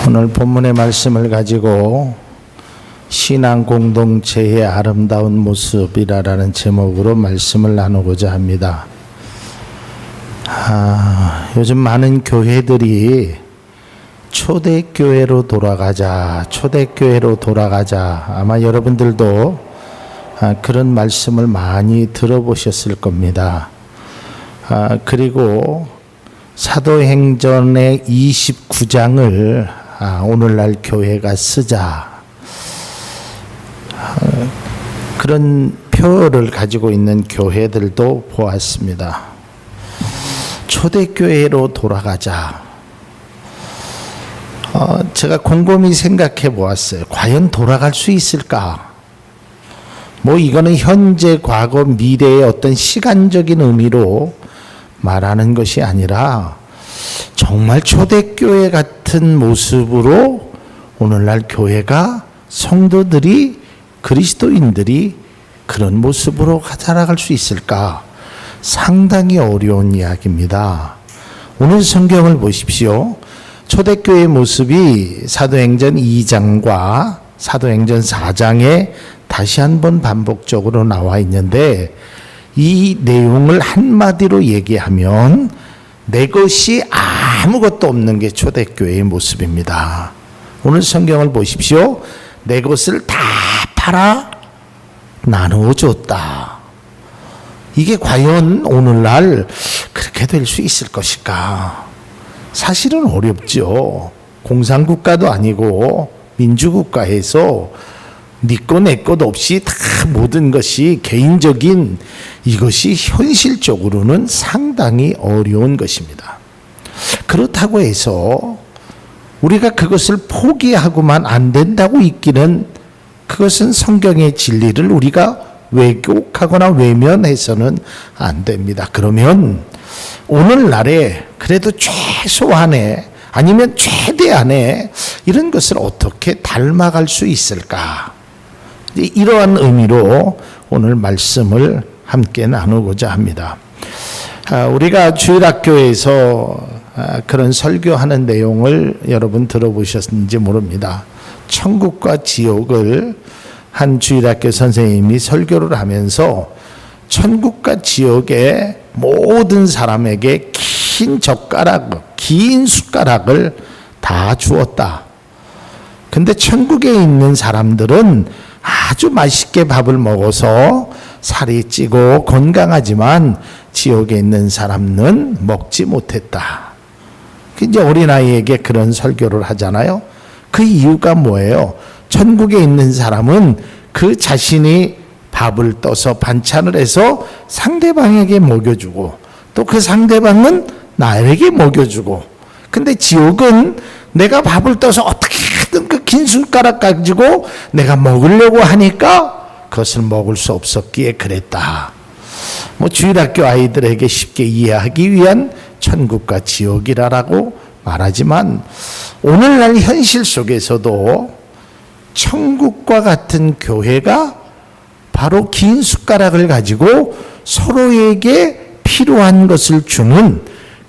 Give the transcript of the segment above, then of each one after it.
오늘 본문의 말씀을 가지고 신앙 공동체의 아름다운 모습이라는 제목으로 말씀을 나누고자 합니다. 요즘 많은 교회들이 초대교회로 돌아가자, 초대교회로 돌아가자. 아마 여러분들도 그런 말씀을 많이 들어보셨을 겁니다. 그리고 사도행전의 29장을 오늘날 교회가 쓰자. 그런 표를 가지고 있는 교회들도 보았습니다. 초대교회로 돌아가자. 제가 곰곰이 생각해 보았어요. 과연 돌아갈 수 있을까? 이거는 현재, 과거, 미래의 어떤 시간적인 의미로 말하는 것이 아니라 정말 초대교회 같은 모습으로 오늘날 교회가, 성도들이, 그리스도인들이 그런 모습으로 살아갈 수 있을까? 상당히 어려운 이야기입니다. 오늘 성경을 보십시오. 초대교회의 모습이 사도행전 2장과 사도행전 4장에 다시 한번 반복적으로 나와 있는데, 이 내용을 한마디로 얘기하면 내 것이 아무것도 없는 게 초대교회의 모습입니다. 오늘 성경을 보십시오. 내 것을 다 팔아 나누어 줬다. 이게 과연 오늘날 그렇게 될 수 있을 것일까? 사실은 어렵죠. 공산국가도 아니고 민주국가에서 네 것 내 것 없이 다 모든 것이 개인적인, 이것이 현실적으로는 상당히 어려운 것입니다. 그렇다고 해서 우리가 그것을 포기하고만 안 된다고 있기는, 그것은 성경의 진리를 우리가 왜곡하거나 외면해서는 안 됩니다. 그러면 오늘날에 그래도 최소한의, 아니면 최대한의 이런 것을 어떻게 닮아갈 수 있을까? 이러한 의미로 오늘 말씀을 함께 나누고자 합니다. 우리가 주일학교에서 그런 설교하는 내용을 여러분 들어보셨는지 모릅니다. 천국과 지옥을 한 주일학교 선생님이 설교를 하면서 천국과 지옥의 모든 사람에게 긴 젓가락, 긴 숟가락을 다 주었다. 근데 천국에 있는 사람들은 아주 맛있게 밥을 먹어서 살이 찌고 건강하지만 지옥에 있는 사람은 먹지 못했다. 이제 어린아이에게 그런 설교를 하잖아요. 그 이유가 뭐예요? 천국에 있는 사람은 그 자신이 밥을 떠서 반찬을 해서 상대방에게 먹여주고, 또 그 상대방은 나에게 먹여주고, 근데 지옥은 내가 밥을 떠서 어떻게든 그 긴 숟가락 가지고 내가 먹으려고 하니까 그것을 먹을 수 없었기에 그랬다. 주일학교 아이들에게 쉽게 이해하기 위한 천국과 지옥이라고 말하지만, 오늘날 현실 속에서도 천국과 같은 교회가 바로 긴 숟가락을 가지고 서로에게 필요한 것을 주는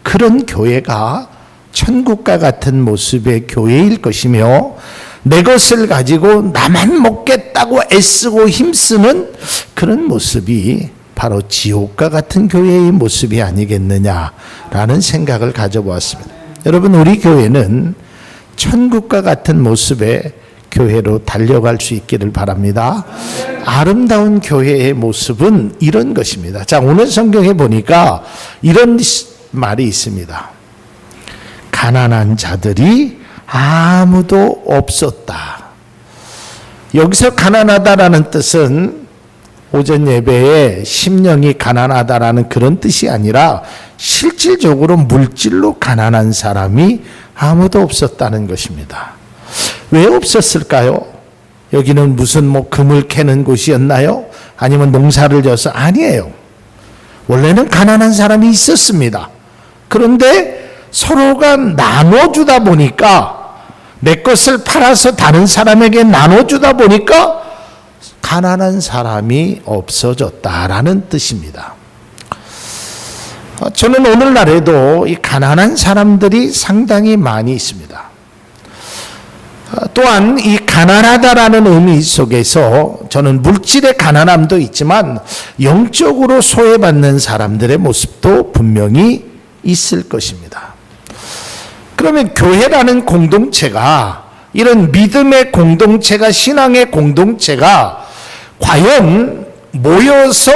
그런 교회가 천국과 같은 모습의 교회일 것이며, 내 것을 가지고 나만 먹겠다고 애쓰고 힘쓰는 그런 모습이 바로 지옥과 같은 교회의 모습이 아니겠느냐라는 생각을 가져보았습니다. 여러분, 우리 교회는 천국과 같은 모습의 교회로 달려갈 수 있기를 바랍니다. 아름다운 교회의 모습은 이런 것입니다. 자, 오늘 성경에 보니까 이런 말이 있습니다. 가난한 자들이 아무도 없었다. 여기서 가난하다라는 뜻은 오전 예배에 심령이 가난하다라는 그런 뜻이 아니라 실질적으로 물질로 가난한 사람이 아무도 없었다는 것입니다. 왜 없었을까요? 여기는 무슨 금을 캐는 곳이었나요? 아니면 농사를 져서? 아니에요. 원래는 가난한 사람이 있었습니다. 그런데 서로가 나눠주다 보니까, 내 것을 팔아서 다른 사람에게 나눠주다 보니까 가난한 사람이 없어졌다라는 뜻입니다. 저는 오늘날에도 이 가난한 사람들이 상당히 많이 있습니다. 또한 이 가난하다라는 의미 속에서 저는 물질의 가난함도 있지만 영적으로 소외받는 사람들의 모습도 분명히 있을 것입니다. 그러면 교회라는 공동체가, 이런 믿음의 공동체가, 신앙의 공동체가 과연 모여서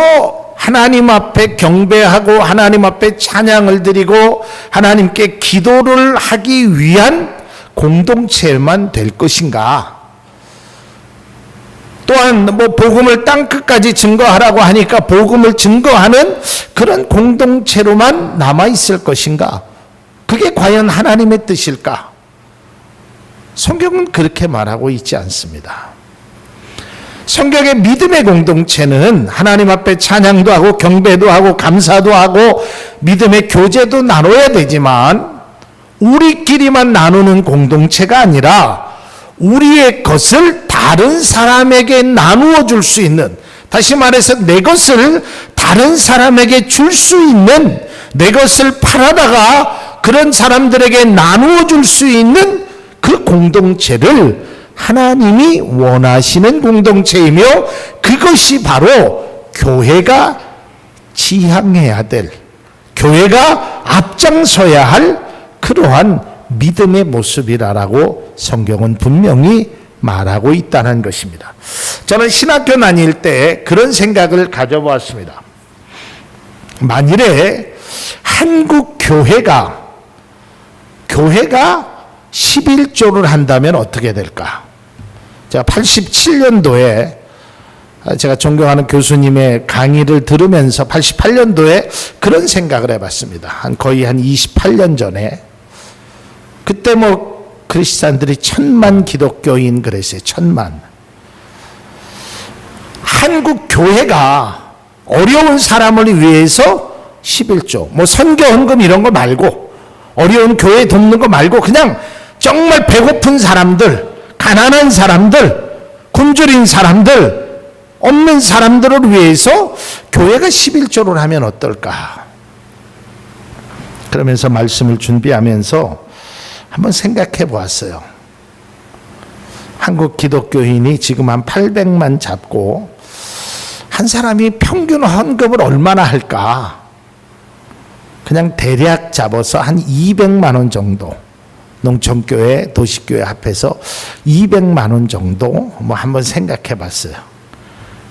하나님 앞에 경배하고 하나님 앞에 찬양을 드리고 하나님께 기도를 하기 위한 공동체만 될 것인가? 또한 복음을 땅끝까지 증거하라고 하니까 복음을 증거하는 그런 공동체로만 남아 있을 것인가? 그게 과연 하나님의 뜻일까? 성경은 그렇게 말하고 있지 않습니다. 성경의 믿음의 공동체는 하나님 앞에 찬양도 하고 경배도 하고 감사도 하고 믿음의 교제도 나눠야 되지만 우리끼리만 나누는 공동체가 아니라 우리의 것을 다른 사람에게 나누어 줄 수 있는, 다시 말해서 내 것을 다른 사람에게 줄 수 있는, 내 것을 팔아다가 그런 사람들에게 나누어 줄 수 있는 그 공동체를 하나님이 원하시는 공동체이며 그것이 바로 교회가 지향해야 될, 교회가 앞장서야 할 그러한 믿음의 모습이라고 성경은 분명히 말하고 있다는 것입니다. 저는 신학교 다닐 때 그런 생각을 가져보았습니다. 만일에 한국 교회가 11조를 한다면 어떻게 될까? 제가 87년도에 제가 존경하는 교수님의 강의를 들으면서 88년도에 그런 생각을 해봤습니다. 거의 한 28년 전에. 그때 크리스찬들이 1000만 기독교인 그랬어요. 1000만. 한국 교회가 어려운 사람을 위해서 11조, 선교 헌금 이런 거 말고, 어려운 교회 돕는 거 말고 그냥 정말 배고픈 사람들, 가난한 사람들, 굶주린 사람들, 없는 사람들을 위해서 교회가 11조를 하면 어떨까? 그러면서 말씀을 준비하면서 한번 생각해 보았어요. 한국 기독교인이 지금 한 800만 잡고 한 사람이 평균 헌금을 얼마나 할까? 그냥 대략 잡아서 한 200만 원 정도, 농촌교회, 도시교회 합해서 200만 원 정도 한번 생각해 봤어요.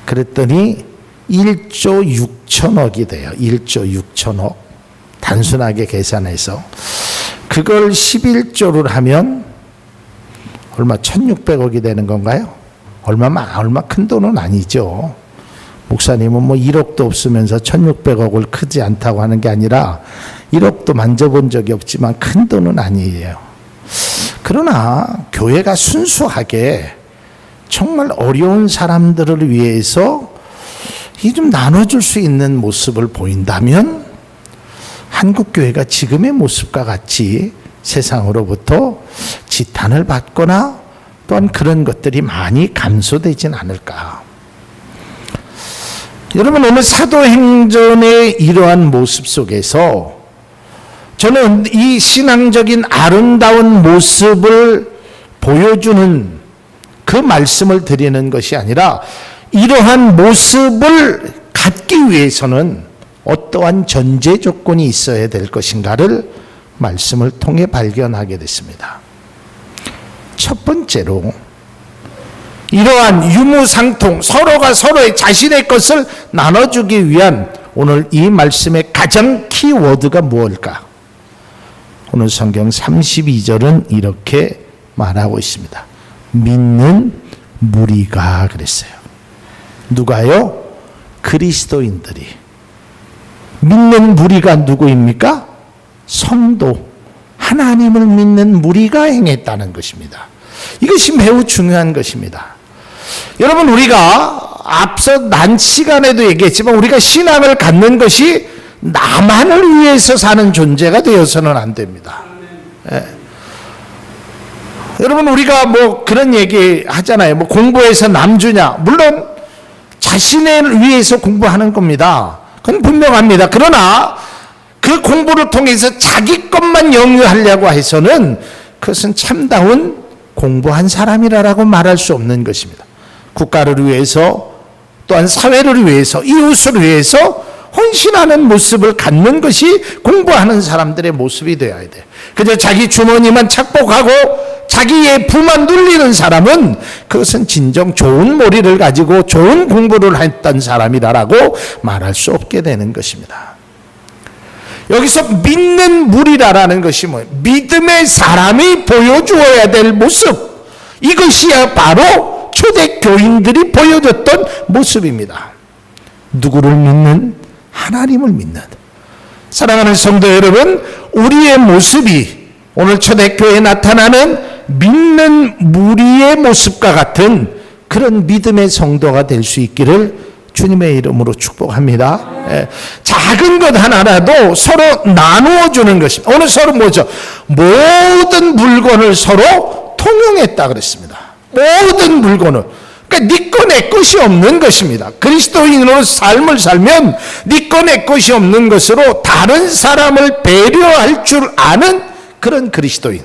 그랬더니 1조 6천억이 돼요. 1조 6천억. 단순하게 계산해서 그걸 11조를 하면 얼마 1600억이 되는 건가요? 얼마 큰 돈은 아니죠. 목사님은 1억도 없으면서 1600억을 크지 않다고 하는 게 아니라 1억도 만져본 적이 없지만 큰 돈은 아니에요. 그러나 교회가 순수하게 정말 어려운 사람들을 위해서 좀 나눠줄 수 있는 모습을 보인다면 한국교회가 지금의 모습과 같이 세상으로부터 지탄을 받거나 또한 그런 것들이 많이 감소되진 않을까. 여러분, 오늘 사도행전의 이러한 모습 속에서 저는 이 신앙적인 아름다운 모습을 보여주는 그 말씀을 드리는 것이 아니라 이러한 모습을 갖기 위해서는 어떠한 전제 조건이 있어야 될 것인가를 말씀을 통해 발견하게 됐습니다. 첫 번째로 이러한 유무상통, 서로가 서로의 자신의 것을 나눠주기 위한 오늘 이 말씀의 가장 키워드가 무엇일까? 오늘 성경 32절은 이렇게 말하고 있습니다. 믿는 무리가 그랬어요. 누가요? 그리스도인들이. 믿는 무리가 누구입니까? 성도, 하나님을 믿는 무리가 행했다는 것입니다. 이것이 매우 중요한 것입니다. 여러분, 우리가 앞서 난 시간에도 얘기했지만 우리가 신앙을 갖는 것이 나만을 위해서 사는 존재가 되어서는 안 됩니다. 예. 여러분, 우리가 그런 얘기 하잖아요. 공부해서 남주냐? 물론 자신을 위해서 공부하는 겁니다. 그건 분명합니다. 그러나 그 공부를 통해서 자기 것만 영유하려고 해서는 그것은 참다운 공부한 사람이라고 말할 수 없는 것입니다. 국가를 위해서 또한 사회를 위해서 이웃을 위해서 헌신하는 모습을 갖는 것이 공부하는 사람들의 모습이 되어야 돼요. 그저 자기 주머니만 착복하고 자기의 부만 눌리는 사람은 그것은 진정 좋은 머리를 가지고 좋은 공부를 했던 사람이다라고 말할 수 없게 되는 것입니다. 여기서 믿는 무리라라는 것이 뭐예요? 믿음의 사람이 보여주어야 될 모습, 이것이야 바로 초대교인들이 보여줬던 모습입니다. 누구를 믿는? 하나님을 믿는. 사랑하는 성도 여러분, 우리의 모습이 오늘 초대교회에 나타나는 믿는 무리의 모습과 같은 그런 믿음의 성도가 될 수 있기를 주님의 이름으로 축복합니다. 작은 것 하나라도 서로 나누어 주는 것입니다. 오늘 서로 뭐죠? 모든 물건을 서로 통용했다 그랬습니다. 모든 물건을. 그러니까 네 거 내 것이 없는 것입니다. 그리스도인으로 삶을 살면 네 거 내 것이 없는 것으로 다른 사람을 배려할 줄 아는 그런 그리스도인,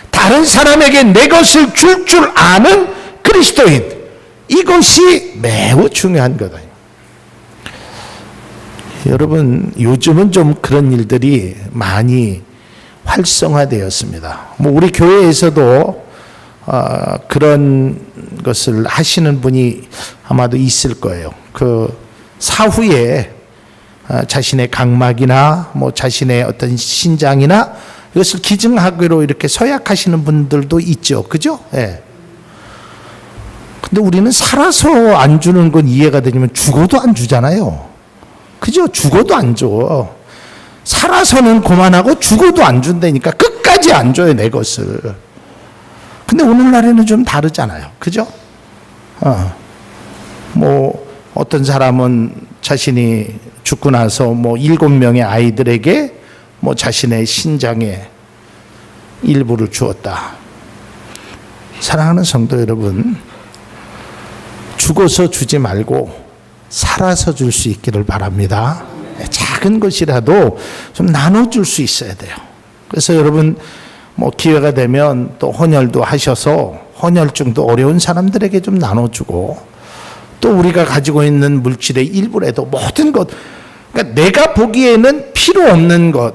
다른 사람에게 내 것을 줄 줄 아는 그리스도인, 이것이 매우 중요한 거다. 여러분, 요즘은 좀 그런 일들이 많이 활성화되었습니다. 뭐 우리 교회에서도 그런 것을 하시는 분이 아마도 있을 거예요. 그 사후에 자신의 강막이나 뭐 자신의 어떤 신장이나 이것을 기증하기로 이렇게 서약하시는 분들도 있죠. 그죠? 예. 근데 우리는 살아서 안 주는 건 이해가 되지만 죽어도 안 주잖아요. 그죠? 죽어도 안 줘. 살아서는 그만하고 죽어도 안 준다니까 끝까지 안 줘요, 내 것을. 근데 오늘날에는 좀 다르잖아요. 그죠? 뭐 어떤 사람은 자신이 죽고 나서 뭐 7명의 아이들에게 뭐 자신의 신장의 일부를 주었다. 사랑하는 성도 여러분, 죽어서 주지 말고 살아서 줄 수 있기를 바랍니다. 작은 것이라도 좀 나눠줄 수 있어야 돼요. 그래서 여러분 뭐 기회가 되면 또 헌혈도 하셔서 헌혈증도 어려운 사람들에게 좀 나눠주고, 또 우리가 가지고 있는 물질의 일부라도 모든 것, 그러니까 내가 보기에는 필요 없는 것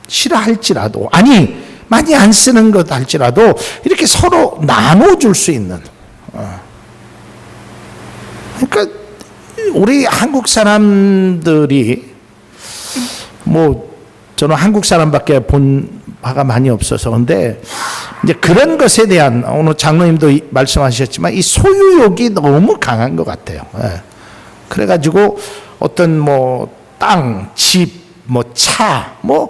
싫어할지라도, 아니 많이 안 쓰는 것 할지라도 이렇게 서로 나눠줄 수 있는. 그러니까 우리 한국 사람들이 뭐 저는 한국 사람밖에 본 바가 많이 없어서, 근데 이제 그런 것에 대한, 오늘 장로님도 말씀하셨지만 이 소유욕이 너무 강한 것 같아요. 예. 그래가지고 어떤 뭐 땅, 집, 뭐 차, 뭐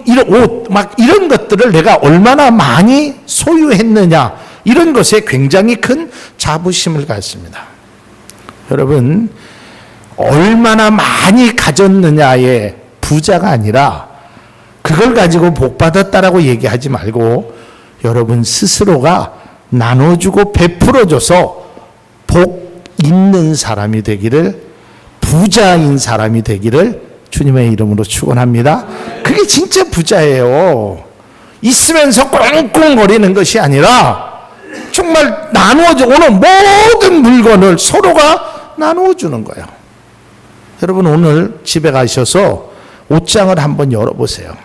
이런 옷, 막 이런 것들을 내가 얼마나 많이 소유했느냐, 이런 것에 굉장히 큰 자부심을 갖습니다. 여러분, 얼마나 많이 가졌느냐의 부자가 아니라 그걸 가지고 복 받았다라고 얘기하지 말고 여러분 스스로가 나눠주고 베풀어줘서 복 있는 사람이 되기를, 부자인 사람이 되기를 주님의 이름으로 축원합니다. 그게 진짜 부자예요. 있으면서 꽁꽁거리는 것이 아니라 정말 나누어져 오는 모든 물건을 서로가 나누어주는 거예요. 여러분, 오늘 집에 가셔서 옷장을 한번 열어보세요.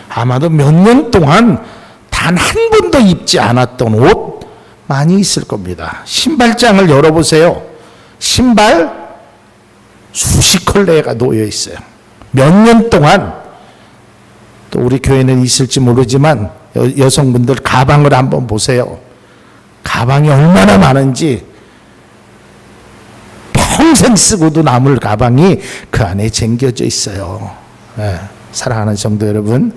아마도 몇 년 동안 단 한 번도 입지 않았던 옷 많이 있을 겁니다. 신발장을 열어보세요. 신발 수십 컬레가 놓여 있어요. 몇 년 동안. 또 우리 교회는 있을지 모르지만 여성분들 가방을 한번 보세요. 가방이 얼마나 많은지, 평생 쓰고도 남을 가방이 그 안에 쟁겨져 있어요. 네. 사랑하는 성도 여러분,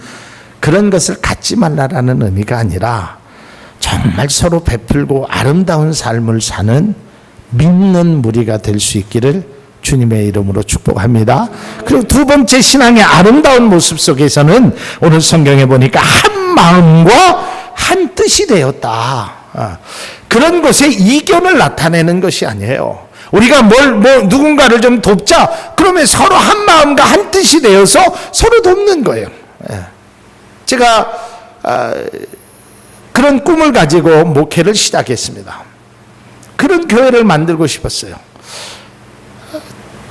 그런 것을 갖지 말라라는 의미가 아니라 정말 서로 베풀고 아름다운 삶을 사는 믿는 무리가 될 수 있기를 주님의 이름으로 축복합니다. 그리고 두 번째, 신앙의 아름다운 모습 속에서는 오늘 성경에 보니까 한 마음과 한 뜻이 되었다. 그런 것에 이견을 나타내는 것이 아니에요. 우리가 누군가를 좀 돕자, 그러면 서로 한 마음과 한 뜻이 되어서 서로 돕는 거예요. 제가 그런 꿈을 가지고 목회를 시작했습니다. 그런 교회를 만들고 싶었어요.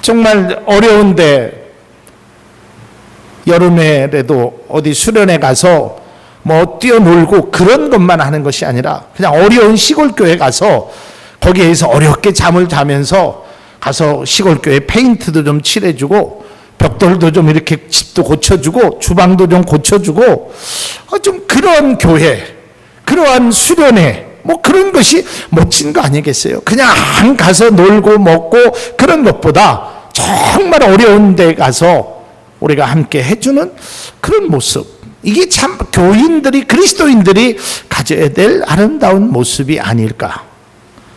정말 어려운데 여름에라도 어디 수련회 가서 뭐 뛰어놀고 그런 것만 하는 것이 아니라 그냥 어려운 시골 교회 가서 거기에서 어렵게 잠을 자면서 가서 시골 교회 페인트도 좀 칠해주고 벽돌도 좀 이렇게 집도 고쳐주고 주방도 좀 고쳐주고 좀 그런 교회, 그러한 수련회 뭐 그런 것이 멋진 거 아니겠어요? 그냥 가서 놀고 먹고 그런 것보다 정말 어려운 데 가서 우리가 함께 해주는 그런 모습, 이게 참 교인들이, 그리스도인들이 가져야 될 아름다운 모습이 아닐까.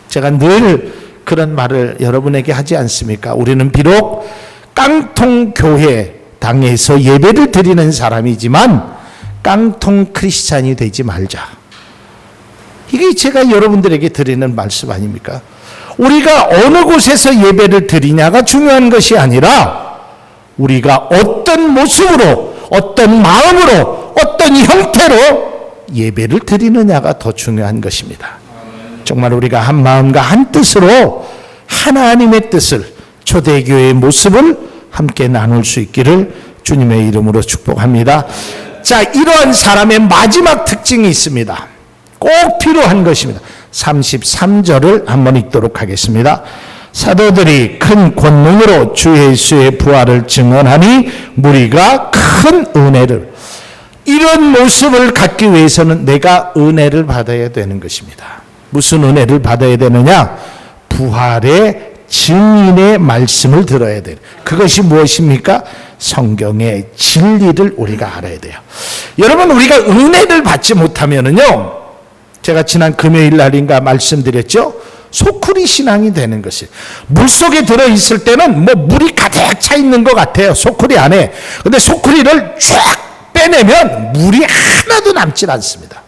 제가 늘 그런 말을 여러분에게 하지 않습니까? 우리는 비록 깡통 교회 당에서 예배를 드리는 사람이지만 깡통 크리스찬이 되지 말자. 이게 제가 여러분들에게 드리는 말씀 아닙니까? 우리가 어느 곳에서 예배를 드리냐가 중요한 것이 아니라 우리가 어떤 모습으로, 어떤 마음으로, 어떤 형태로 예배를 드리느냐가 더 중요한 것입니다. 정말 우리가 한 마음과 한 뜻으로 하나님의 뜻을, 초대교회의 모습을 함께 나눌 수 있기를 주님의 이름으로 축복합니다. 자, 이러한 사람의 마지막 특징이 있습니다. 꼭 필요한 것입니다. 33절을 한번 읽도록 하겠습니다. 사도들이 큰 권능으로 주 예수의 부활을 증언하니 무리가 큰 은혜를, 이런 모습을 갖기 위해서는 내가 은혜를 받아야 되는 것입니다. 무슨 은혜를 받아야 되느냐? 부활의 증인의 말씀을 들어야 돼요. 그것이 무엇입니까? 성경의 진리를 우리가 알아야 돼요. 여러분, 우리가 은혜를 받지 못하면은요, 제가 지난 금요일 날인가 말씀드렸죠? 소쿠리 신앙이 되는 것이, 물속에 들어있을 때는 뭐 물이 가득 차 있는 것 같아요, 소쿠리 안에. 근데 소쿠리를 쫙 빼내면 물이 하나도 남질 않습니다.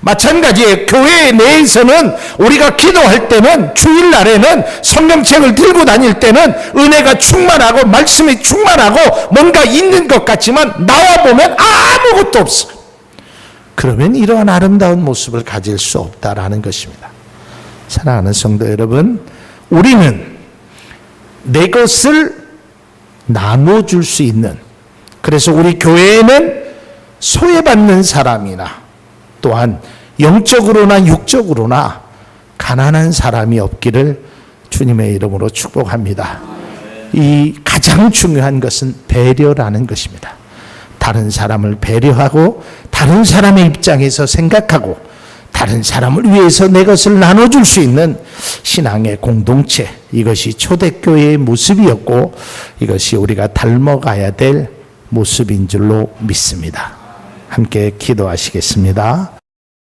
마찬가지예요. 교회 내에서는 우리가 기도할 때는, 주일날에는, 성경책을 들고 다닐 때는 은혜가 충만하고 말씀이 충만하고 뭔가 있는 것 같지만 나와보면 아무것도 없어요. 그러면 이러한 아름다운 모습을 가질 수 없다라는 것입니다. 사랑하는 성도 여러분, 우리는 내 것을 나눠줄 수 있는, 그래서 우리 교회에는 소외받는 사람이나 또한 영적으로나 육적으로나 가난한 사람이 없기를 주님의 이름으로 축복합니다. 이 가장 중요한 것은 배려라는 것입니다. 다른 사람을 배려하고 다른 사람의 입장에서 생각하고 다른 사람을 위해서 내 것을 나눠줄 수 있는 신앙의 공동체, 이것이 초대교회의 모습이었고 이것이 우리가 닮아가야 될 모습인 줄로 믿습니다. 함께 기도하시겠습니다.